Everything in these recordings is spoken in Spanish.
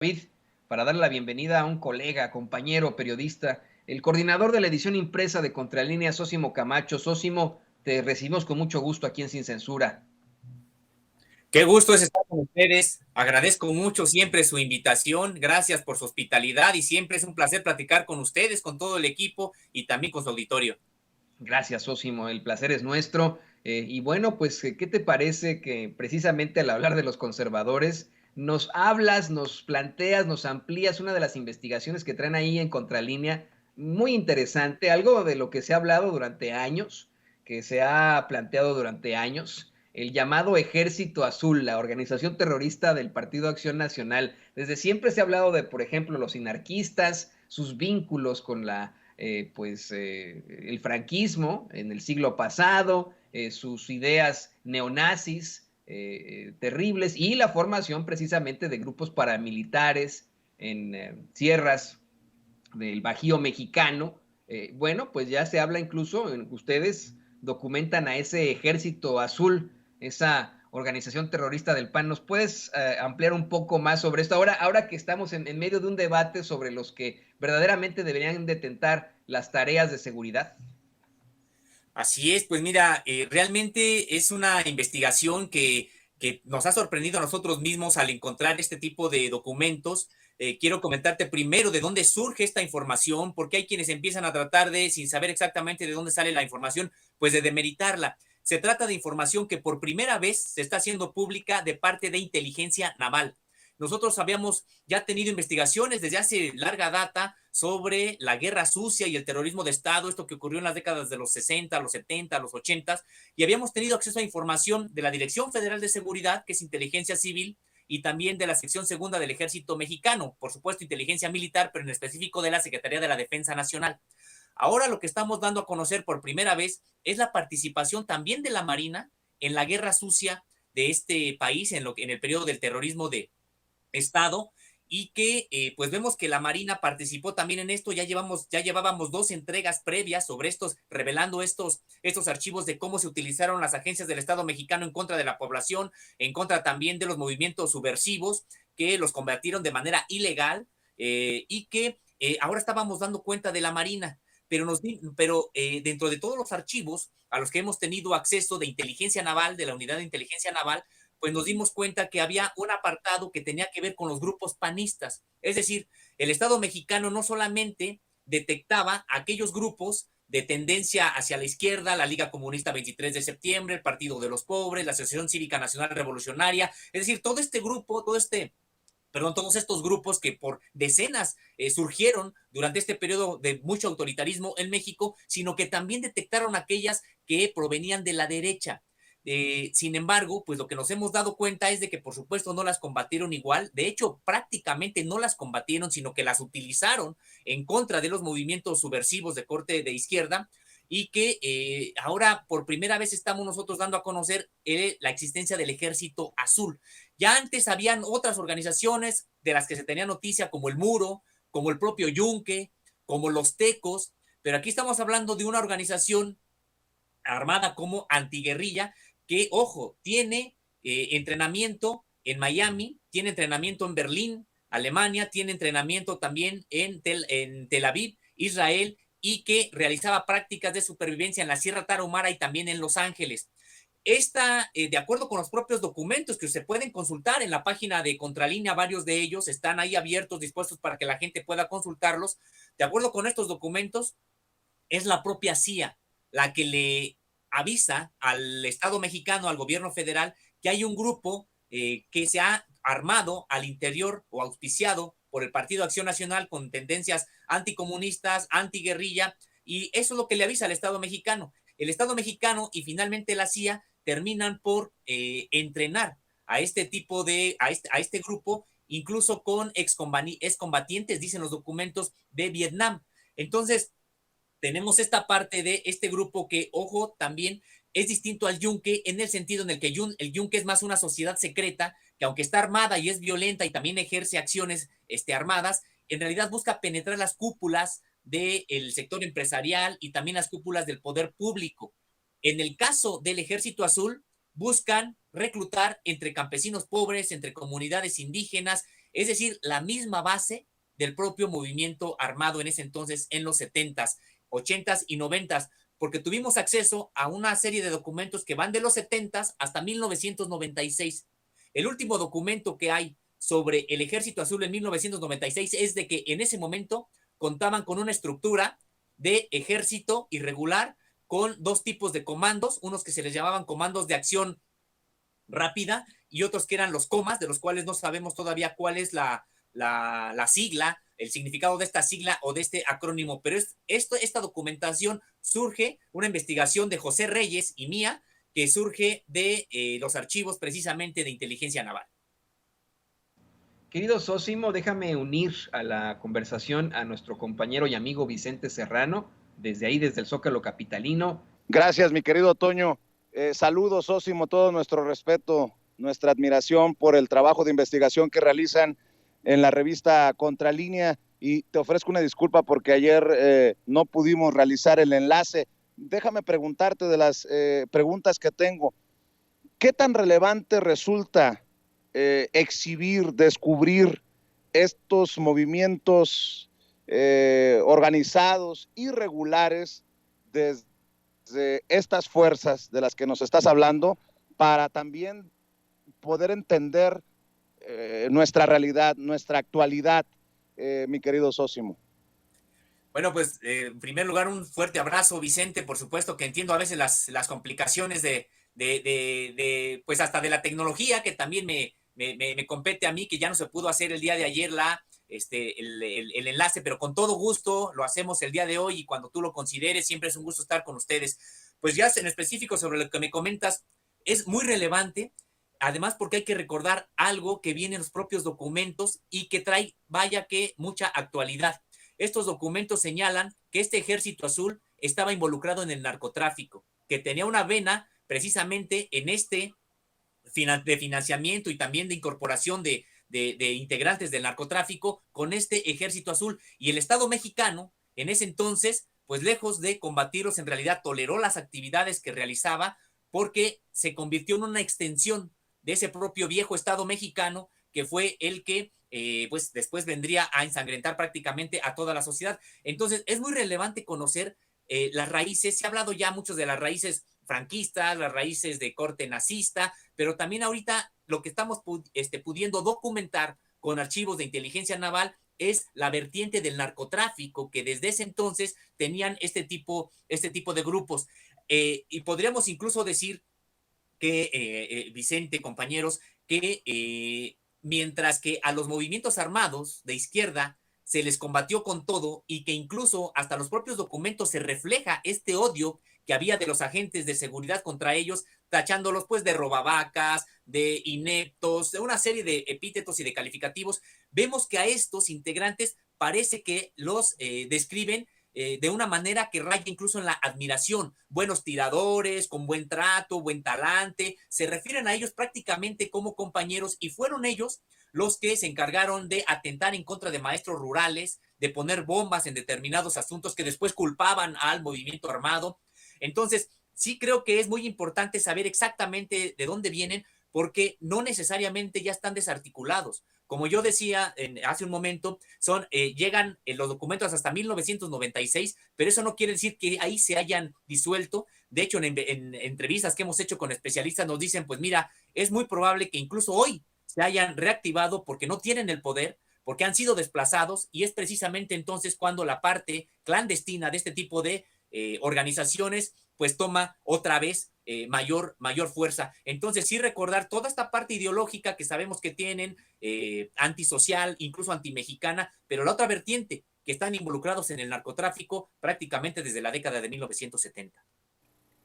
David, para darle la bienvenida a un colega, compañero, periodista, el coordinador de la edición impresa de Contralínea, Sósimo Camacho. Sósimo, te recibimos con mucho gusto aquí en Sin Censura. Qué gusto es estar con ustedes. Agradezco mucho siempre su invitación. Gracias por su hospitalidad y siempre es un placer platicar con ustedes, con todo el equipo y también con su auditorio. Gracias, Sósimo, el placer es nuestro. Y bueno, pues, ¿qué te parece que precisamente al hablar de los conservadores, nos hablas, nos planteas, nos amplías una de las investigaciones que traen ahí en Contralínea, muy interesante, algo de lo que se ha hablado durante años, que se ha planteado durante años, el llamado Ejército Azul, la organización terrorista del Partido Acción Nacional? Desde siempre se ha hablado de, por ejemplo, los anarquistas, sus vínculos con el franquismo en el siglo pasado, sus ideas neonazis terribles y la formación precisamente de grupos paramilitares en sierras del Bajío mexicano. Bueno, pues ya se habla incluso, ustedes documentan a ese Ejército Azul, esa organización terrorista del PAN. ¿Nos puedes ampliar un poco más sobre esto? Ahora que estamos en medio de un debate sobre los que verdaderamente deberían detentar las tareas de seguridad. Así es, pues mira, realmente es una investigación que nos ha sorprendido a nosotros mismos al encontrar este tipo de documentos. Quiero comentarte primero de dónde surge esta información, porque hay quienes empiezan a tratar de, sin saber exactamente de dónde sale la información, pues de demeritarla. Se trata de información que por primera vez se está haciendo pública de parte de inteligencia naval. Nosotros habíamos ya tenido investigaciones desde hace larga data sobre la guerra sucia y el terrorismo de Estado, esto que ocurrió en las décadas de los 60, los 70, los 80, y habíamos tenido acceso a información de la Dirección Federal de Seguridad, que es inteligencia civil, y también de la sección segunda del Ejército Mexicano, por supuesto inteligencia militar, pero en específico de la Secretaría de la Defensa Nacional. Ahora lo que estamos dando a conocer por primera vez es la participación también de la Marina en la guerra sucia de este país en el periodo del terrorismo de Estado, y que pues vemos que la Marina participó también en esto. Ya llevábamos dos entregas previas sobre estos, revelando estos archivos de cómo se utilizaron las agencias del Estado mexicano en contra de la población, en contra también de los movimientos subversivos que los combatieron de manera ilegal, y que ahora estábamos dando cuenta de la Marina. Pero dentro de todos los archivos a los que hemos tenido acceso de inteligencia naval, de la unidad de inteligencia naval, pues nos dimos cuenta que había un apartado que tenía que ver con los grupos panistas. Es decir, el Estado mexicano no solamente detectaba aquellos grupos de tendencia hacia la izquierda, la Liga Comunista 23 de septiembre, el Partido de los Pobres, la Asociación Cívica Nacional Revolucionaria, es decir, todo este grupo, todos estos grupos que por decenas surgieron durante este periodo de mucho autoritarismo en México, sino que también detectaron aquellas que provenían de la derecha. Sin embargo, pues lo que nos hemos dado cuenta es de que por supuesto no las combatieron igual, de hecho prácticamente no las combatieron, sino que las utilizaron en contra de los movimientos subversivos de corte de izquierda, y que ahora por primera vez estamos nosotros dando a conocer la existencia del Ejército Azul. Ya antes habían otras organizaciones de las que se tenía noticia, como el Muro, como el propio Yunque, como los Tecos, pero aquí estamos hablando de una organización armada como antiguerrilla que, ojo, tiene entrenamiento en Miami, tiene entrenamiento en Berlín, Alemania, tiene entrenamiento también en Tel Aviv, Israel, y que realizaba prácticas de supervivencia en la Sierra Tarahumara y también en Los Ángeles. De acuerdo con los propios documentos que se pueden consultar en la página de Contralínea, varios de ellos están ahí abiertos, dispuestos para que la gente pueda consultarlos. De acuerdo con estos documentos, es la propia CIA la que le avisa al Estado mexicano, al gobierno federal, que hay un grupo que se ha armado al interior o auspiciado por el Partido Acción Nacional con tendencias anticomunistas, antiguerrilla, y eso es lo que le avisa al Estado mexicano. El Estado mexicano y finalmente la CIA terminan por entrenar a este tipo a este grupo, incluso con excombatientes, dicen los documentos, de Vietnam. Entonces, tenemos esta parte de este grupo que, ojo, también es distinto al Yunque en el sentido en el que el Yunque es más una sociedad secreta que, aunque está armada y es violenta y también ejerce acciones armadas, en realidad busca penetrar las cúpulas del sector empresarial y también las cúpulas del poder público. En el caso del Ejército Azul, buscan reclutar entre campesinos pobres, entre comunidades indígenas, es decir, la misma base del propio movimiento armado en ese entonces, en los 70s, 80s y 90s, porque tuvimos acceso a una serie de documentos que van de los 70s hasta 1996. El último documento que hay sobre el Ejército Azul en 1996 es de que en ese momento contaban con una estructura de ejército irregular con dos tipos de comandos, unos que se les llamaban comandos de acción rápida y otros que eran los comas, de los cuales no sabemos todavía cuál es la sigla, el significado de esta sigla o de este acrónimo, pero esta documentación surge, una investigación de José Reyes y mía, que surge de los archivos precisamente de inteligencia naval. Querido Sósimo, déjame unir a la conversación a nuestro compañero y amigo Vicente Serrano, desde ahí, desde el Zócalo capitalino. Gracias, mi querido Toño. Saludos, Sósimo, todo nuestro respeto, nuestra admiración por el trabajo de investigación que realizan en la revista Contralínea, y te ofrezco una disculpa porque ayer no pudimos realizar el enlace. Déjame preguntarte de las preguntas que tengo. ¿Qué tan relevante resulta exhibir, descubrir estos movimientos organizados, irregulares, desde estas fuerzas de las que nos estás hablando, para también poder entender nuestra realidad, nuestra actualidad, mi querido Sósimo? Bueno, pues en primer lugar, un fuerte abrazo, Vicente. Por supuesto que entiendo a veces las complicaciones pues hasta de la tecnología, que también me compete a mí, que ya no se pudo hacer el día de ayer el enlace, pero con todo gusto lo hacemos el día de hoy y cuando tú lo consideres, siempre es un gusto estar con ustedes. Pues ya en específico sobre lo que me comentas, es muy relevante, además porque hay que recordar algo que viene en los propios documentos y que trae, vaya que, mucha actualidad. Estos documentos señalan que este Ejército Azul estaba involucrado en el narcotráfico, que tenía una vena precisamente en de financiamiento y también de incorporación de integrantes del narcotráfico con este Ejército Azul. Y el Estado mexicano, en ese entonces, pues lejos de combatirlos, en realidad toleró las actividades que realizaba porque se convirtió en una extensión de ese propio viejo Estado mexicano que fue el que pues después vendría a ensangrentar prácticamente a toda la sociedad. Entonces es muy relevante conocer las raíces. Se ha hablado ya mucho de las raíces franquistas, las raíces de corte nazista, pero también ahorita lo que estamos pudiendo documentar con archivos de inteligencia naval es la vertiente del narcotráfico, que desde ese entonces tenían este tipo de grupos. Y podríamos incluso decir que, Vicente, compañeros, que mientras que a los movimientos armados de izquierda se les combatió con todo y que incluso hasta los propios documentos se refleja este odio que había de los agentes de seguridad contra ellos, tachándolos pues de robavacas, de ineptos, de una serie de epítetos y de calificativos, vemos que a estos integrantes parece que los describen de una manera que raya incluso en la admiración. Buenos tiradores, con buen trato, buen talante, se refieren a ellos prácticamente como compañeros y fueron ellos los que se encargaron de atentar en contra de maestros rurales, de poner bombas en determinados asuntos que después culpaban al movimiento armado. Entonces, sí creo que es muy importante saber exactamente de dónde vienen, porque no necesariamente ya están desarticulados. Como yo decía hace un momento, llegan los documentos hasta 1996, pero eso no quiere decir que ahí se hayan disuelto. De hecho, en entrevistas que hemos hecho con especialistas nos dicen, pues mira, es muy probable que incluso hoy se hayan reactivado porque no tienen el poder, porque han sido desplazados, y es precisamente entonces cuando la parte clandestina de este tipo de organizaciones pues toma otra vez mayor fuerza. Entonces sí recordar toda esta parte ideológica que sabemos que tienen, antisocial, incluso antimexicana, pero la otra vertiente, que están involucrados en el narcotráfico prácticamente desde la década de 1970.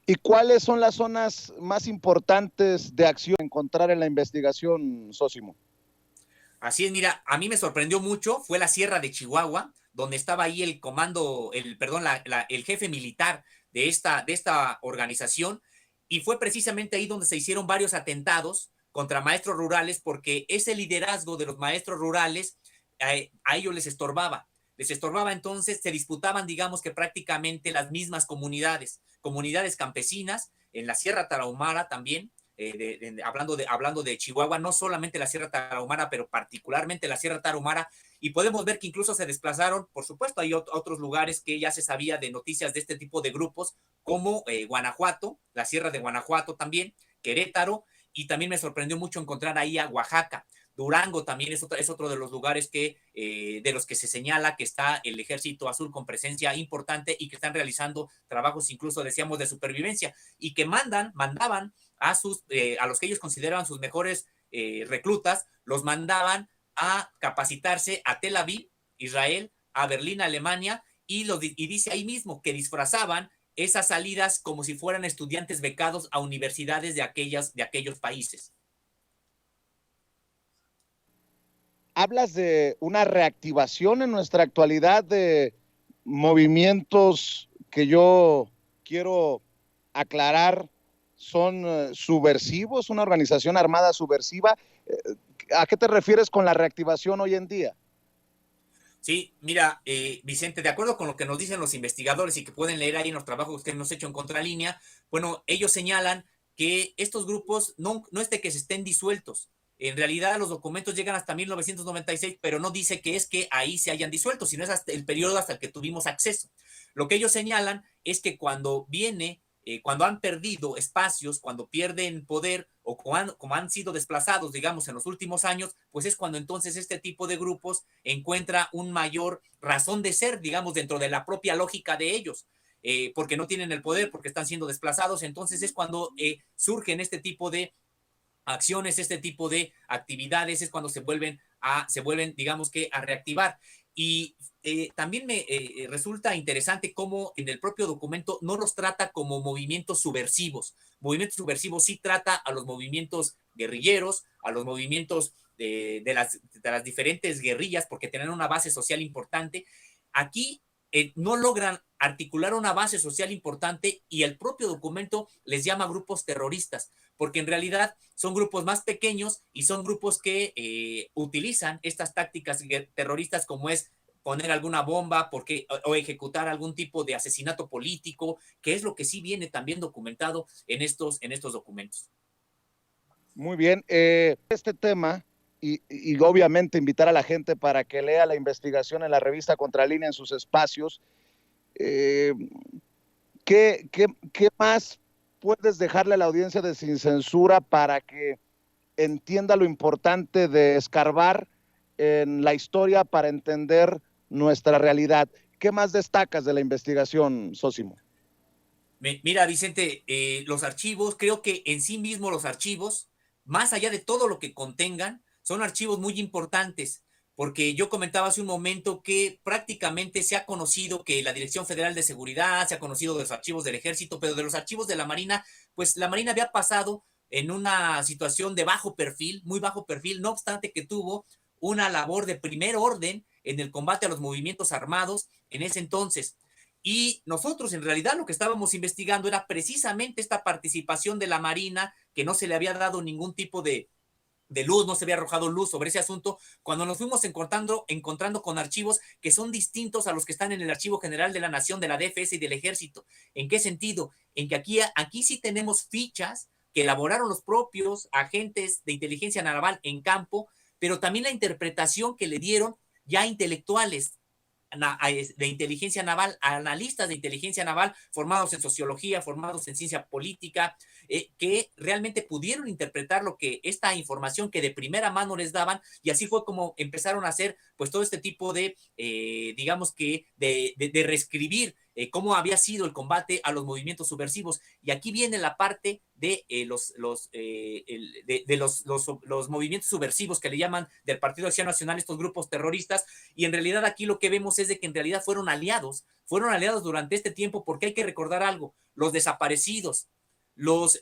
¿Y cuáles son las zonas más importantes de acción a encontrar en la investigación, Sósimo? Así es, mira, a mí me sorprendió mucho, fue la Sierra de Chihuahua, donde estaba ahí el comando, el jefe militar de esta organización, y fue precisamente ahí donde se hicieron varios atentados contra maestros rurales, porque ese liderazgo de los maestros rurales a ellos les estorbaba, entonces se disputaban, digamos que prácticamente las mismas comunidades campesinas, en la Sierra Tarahumara también, hablando de Chihuahua, no solamente la Sierra Tarahumara, pero particularmente la Sierra Tarahumara, y podemos ver que incluso se desplazaron, por supuesto, hay otros lugares que ya se sabía de noticias de este tipo de grupos, como Guanajuato, la Sierra de Guanajuato también, Querétaro, y también me sorprendió mucho encontrar ahí a Oaxaca. Durango también es otro de los lugares de los que se señala que está el Ejército Azul con presencia importante y que están realizando trabajos incluso, decíamos, de supervivencia, y que mandaban a los que ellos consideraban sus mejores reclutas, los mandaban a capacitarse a Tel Aviv, Israel, a Berlín, Alemania, y dice ahí mismo que disfrazaban esas salidas como si fueran estudiantes becados a universidades de aquellos países. Hablas de una reactivación en nuestra actualidad de movimientos que yo quiero aclarar son subversivos, una organización armada subversiva. ¿A qué te refieres con la reactivación hoy en día? Sí, mira, Vicente, de acuerdo con lo que nos dicen los investigadores y que pueden leer ahí en los trabajos que hemos hecho en Contralínea, bueno, ellos señalan que estos grupos no es de que se estén disueltos. En realidad los documentos llegan hasta 1996, pero no dice que es que ahí se hayan disuelto, sino es hasta el periodo hasta el que tuvimos acceso. Lo que ellos señalan es que cuando han perdido espacios, cuando pierden poder o como han sido desplazados, digamos, en los últimos años, pues es cuando entonces este tipo de grupos encuentra un mayor razón de ser, digamos, dentro de la propia lógica de ellos. Porque no tienen el poder, porque están siendo desplazados, entonces es cuando surgen este tipo de acciones, este tipo de actividades, es cuando se vuelven, digamos que, a reactivar. Y también me resulta interesante cómo en el propio documento no los trata como movimientos subversivos. Movimientos subversivos sí trata a los movimientos guerrilleros, a los movimientos de las diferentes guerrillas, porque tienen una base social importante. Aquí no logran articular una base social importante y el propio documento les llama grupos terroristas, porque en realidad son grupos más pequeños y son grupos que utilizan estas tácticas terroristas como es poner alguna bomba o ejecutar algún tipo de asesinato político, que es lo que sí viene también documentado en estos documentos. Muy bien, este tema y obviamente invitar a la gente para que lea la investigación en la revista Contralínea en sus espacios. Eh, ¿qué más puedes dejarle a la audiencia de Sin Censura para que entienda lo importante de escarbar en la historia para entender nuestra realidad? ¿Qué más destacas de la investigación, Sósimo? Mira, Vicente, los archivos, creo que en sí mismo los archivos, más allá de todo lo que contengan, son archivos muy importantes, porque yo comentaba hace un momento que prácticamente se ha conocido que la Dirección Federal de Seguridad, se ha conocido de los archivos del Ejército, pero de los archivos de la Marina, pues la Marina había pasado en una situación de bajo perfil, muy bajo perfil, no obstante que tuvo una labor de primer orden en el combate a los movimientos armados en ese entonces. Y nosotros en realidad lo que estábamos investigando era precisamente esta participación de la Marina, que no se le había dado ningún tipo de luz, no se había arrojado luz sobre ese asunto, cuando nos fuimos encontrando con archivos que son distintos a los que están en el Archivo General de la Nación, de la DFS y del Ejército. ¿En qué sentido? En que aquí sí tenemos fichas que elaboraron los propios agentes de inteligencia naval en campo, pero también la interpretación que le dieron ya intelectuales de inteligencia naval, analistas de inteligencia naval formados en sociología, formados en ciencia política, que realmente pudieron interpretar esta información que de primera mano les daban, y así fue como empezaron a hacer pues todo este tipo digamos que de reescribir cómo había sido el combate a los movimientos subversivos. Y aquí viene la parte de los movimientos subversivos que le llaman del Partido de Acción Nacional, estos grupos terroristas, y en realidad aquí lo que vemos es de que en realidad fueron aliados durante este tiempo, porque hay que recordar algo: los desaparecidos, los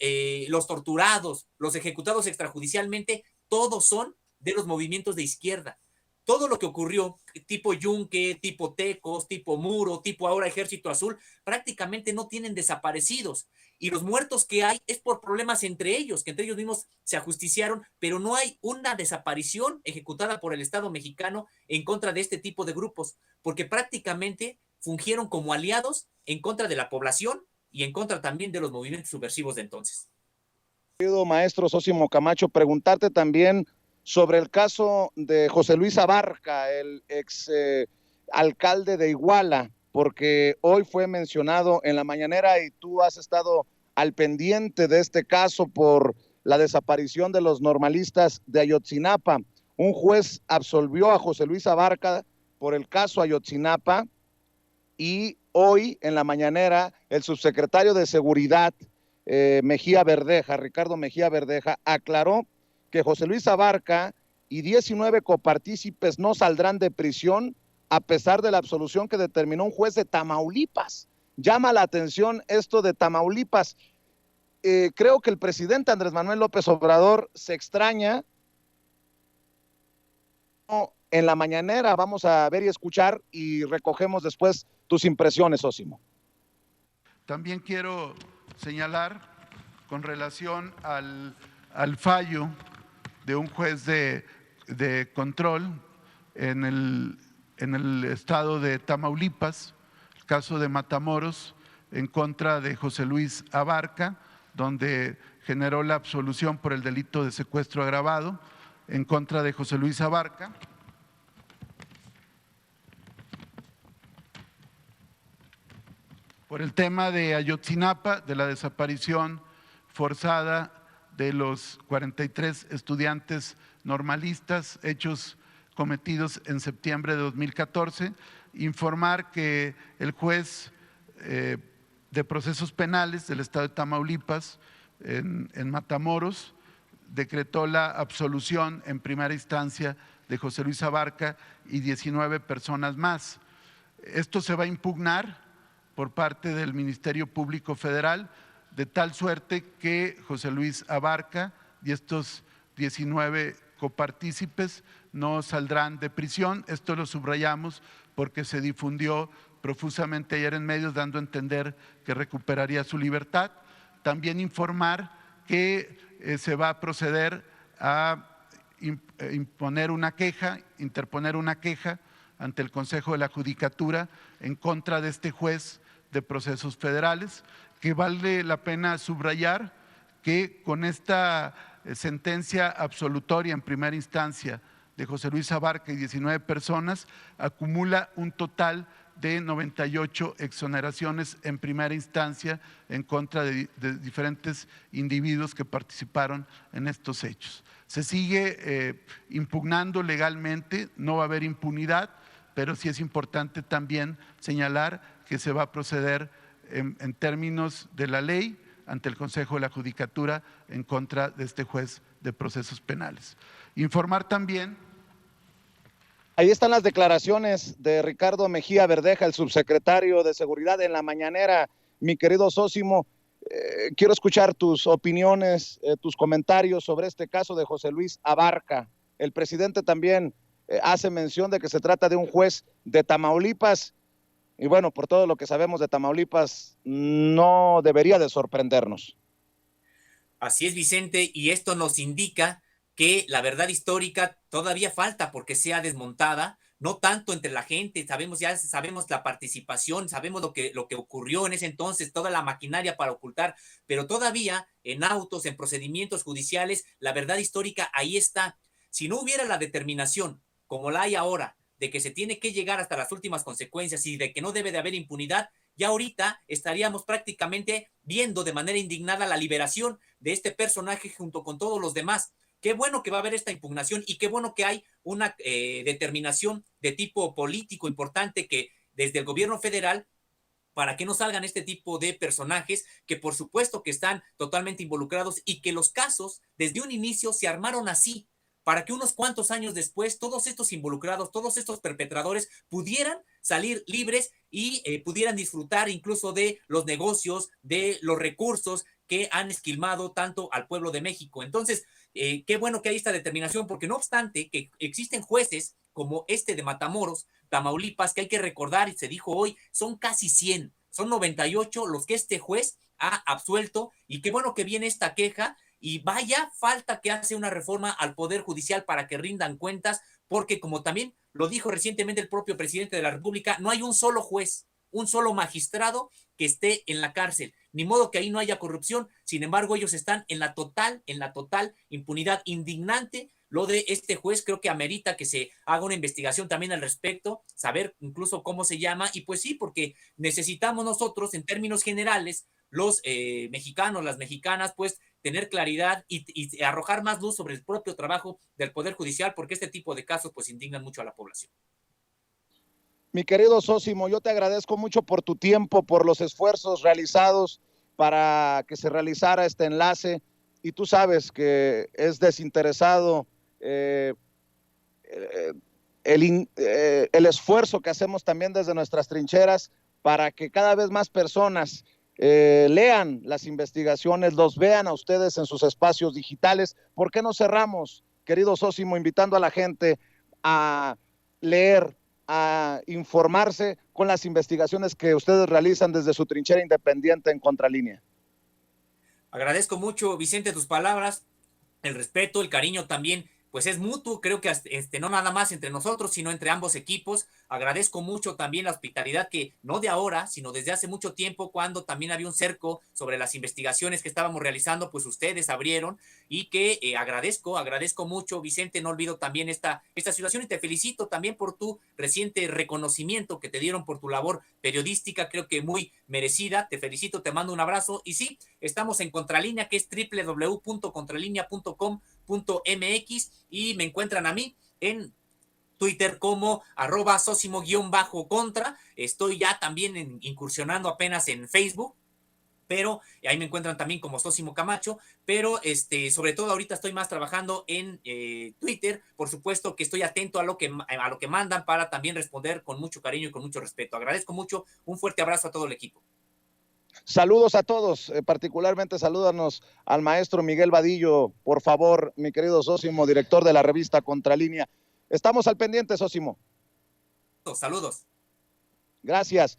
torturados, los ejecutados extrajudicialmente, todos son de los movimientos de izquierda. Todo lo que ocurrió, tipo Yunque, tipo Tecos, tipo Muro, tipo ahora Ejército Azul, prácticamente no tienen desaparecidos. Y los muertos que hay es por problemas entre ellos, que entre ellos mismos se ajusticiaron, pero no hay una desaparición ejecutada por el Estado mexicano en contra de este tipo de grupos, porque prácticamente fungieron como aliados en contra de la población y en contra también de los movimientos subversivos de entonces. Querido maestro Sósimo Camacho, preguntarte también sobre el caso de José Luis Abarca, el ex alcalde de Iguala, porque hoy fue mencionado en la mañanera y tú has estado al pendiente de este caso por la desaparición de los normalistas de Ayotzinapa. Un juez absolvió a José Luis Abarca por el caso Ayotzinapa y hoy en la mañanera el subsecretario de Seguridad, Mejía Verdeja, Ricardo Mejía Verdeja, aclaró que José Luis Abarca y 19 copartícipes no saldrán de prisión a pesar de la absolución que determinó un juez de Tamaulipas. Llama la atención esto de Tamaulipas. Creo que el presidente Andrés Manuel López Obrador se extraña. En la mañanera vamos a ver y escuchar y recogemos después tus impresiones, Osimo. También quiero señalar con relación al fallo de un juez de control en el estado de Tamaulipas, el caso de Matamoros, en contra de José Luis Abarca, donde generó la absolución por el delito de secuestro agravado en contra de José Luis Abarca. Por el tema de Ayotzinapa, de la desaparición forzada de los 43 estudiantes normalistas, hechos cometidos en septiembre de 2014, informar que el juez de procesos penales del estado de Tamaulipas, en Matamoros, decretó la absolución en primera instancia de José Luis Abarca y 19 personas más. Esto se va a impugnar por parte del Ministerio Público Federal, de tal suerte que José Luis Abarca y estos 19 copartícipes no saldrán de prisión. Esto lo subrayamos porque se difundió profusamente ayer en medios dando a entender que recuperaría su libertad. También informar que se va a proceder a interponer una queja ante el Consejo de la Judicatura en contra de este juez de procesos federales, que vale la pena subrayar que con esta sentencia absolutoria en primera instancia de José Luis Abarca y 19 personas, acumula un total de 98 exoneraciones en primera instancia en contra de diferentes individuos que participaron en estos hechos. Se sigue impugnando legalmente, no va a haber impunidad, pero sí es importante también señalar que se va a proceder en términos de la ley ante el Consejo de la Judicatura en contra de este juez de procesos penales. Informar también. Ahí están las declaraciones de Ricardo Mejía Verdeja, el subsecretario de Seguridad, en la mañanera. Mi querido Sósimo, quiero escuchar tus opiniones, tus comentarios sobre este caso de José Luis Abarca. El presidente también hace mención de que se trata de un juez de Tamaulipas y bueno, por todo lo que sabemos de Tamaulipas, no debería de sorprendernos. Así es, Vicente, y esto nos indica que la verdad histórica todavía falta porque sea desmontada, no tanto entre la gente, ya sabemos la participación, sabemos lo que ocurrió en ese entonces, toda la maquinaria para ocultar, pero todavía en autos, en procedimientos judiciales, la verdad histórica ahí está. Si no hubiera la determinación, como la hay ahora, de que se tiene que llegar hasta las últimas consecuencias y de que no debe de haber impunidad, ya ahorita estaríamos prácticamente viendo de manera indignada la liberación de este personaje junto con todos los demás. Qué bueno que va a haber esta impugnación y qué bueno que hay una determinación de tipo político importante que desde el gobierno federal para que no salgan este tipo de personajes que por supuesto que están totalmente involucrados y que los casos desde un inicio se armaron así para que unos cuantos años después todos estos involucrados, todos estos perpetradores pudieran salir libres y pudieran disfrutar incluso de los negocios, de los recursos que han esquilmado tanto al pueblo de México. Entonces, qué bueno que hay esta determinación, porque no obstante que existen jueces como este de Matamoros, Tamaulipas, que hay que recordar, y se dijo hoy, son casi 100, son 98 los que este juez ha absuelto, y qué bueno que viene esta queja, y vaya falta que hace una reforma al Poder Judicial para que rindan cuentas, porque como también lo dijo recientemente el propio presidente de la República, no hay un solo juez, un solo magistrado que esté en la cárcel. Ni modo que ahí no haya corrupción. Sin embargo, ellos están en la total impunidad. Indignante lo de este juez. Creo que amerita que se haga una investigación también al respecto, saber incluso cómo se llama. Y pues sí, porque necesitamos nosotros, en términos generales, los mexicanos, las mexicanas, pues tener claridad y arrojar más luz sobre el propio trabajo del Poder Judicial, porque este tipo de casos pues indignan mucho a la población. Mi querido Sósimo, yo te agradezco mucho por tu tiempo, por los esfuerzos realizados para que se realizara este enlace, y tú sabes que es desinteresado el esfuerzo que hacemos también desde nuestras trincheras para que cada vez más personas lean las investigaciones, los vean a ustedes en sus espacios digitales. ¿Por qué no cerramos, querido Sósimo, invitando a la gente a leer, a informarse con las investigaciones que ustedes realizan desde su trinchera independiente en Contralínea? Agradezco mucho, Vicente, tus palabras, el respeto, el cariño también, pues es mutuo. Creo que no nada más entre nosotros, sino entre ambos equipos. Agradezco mucho también la hospitalidad que no de ahora, sino desde hace mucho tiempo, cuando también había un cerco sobre las investigaciones que estábamos realizando, pues ustedes abrieron, y que agradezco mucho, Vicente. No olvido también esta situación, y te felicito también por tu reciente reconocimiento que te dieron por tu labor periodística, creo que muy merecida. Te felicito, te mando un abrazo, y sí, estamos en Contralínea, que es www.contralinea.com.mx, y me encuentran a mí en Twitter como @sosimo_contra. Estoy ya también incursionando apenas en Facebook, pero ahí me encuentran también como Sósimo Camacho, pero sobre todo ahorita estoy más trabajando en Twitter. Por supuesto que estoy atento a lo que mandan, para también responder con mucho cariño y con mucho respeto. Agradezco mucho, un fuerte abrazo a todo el equipo. Saludos a todos, particularmente salúdanos al maestro Miguel Vadillo, por favor, mi querido Sósimo, director de la revista Contralínea. Estamos al pendiente, Sósimo. Saludos. Gracias.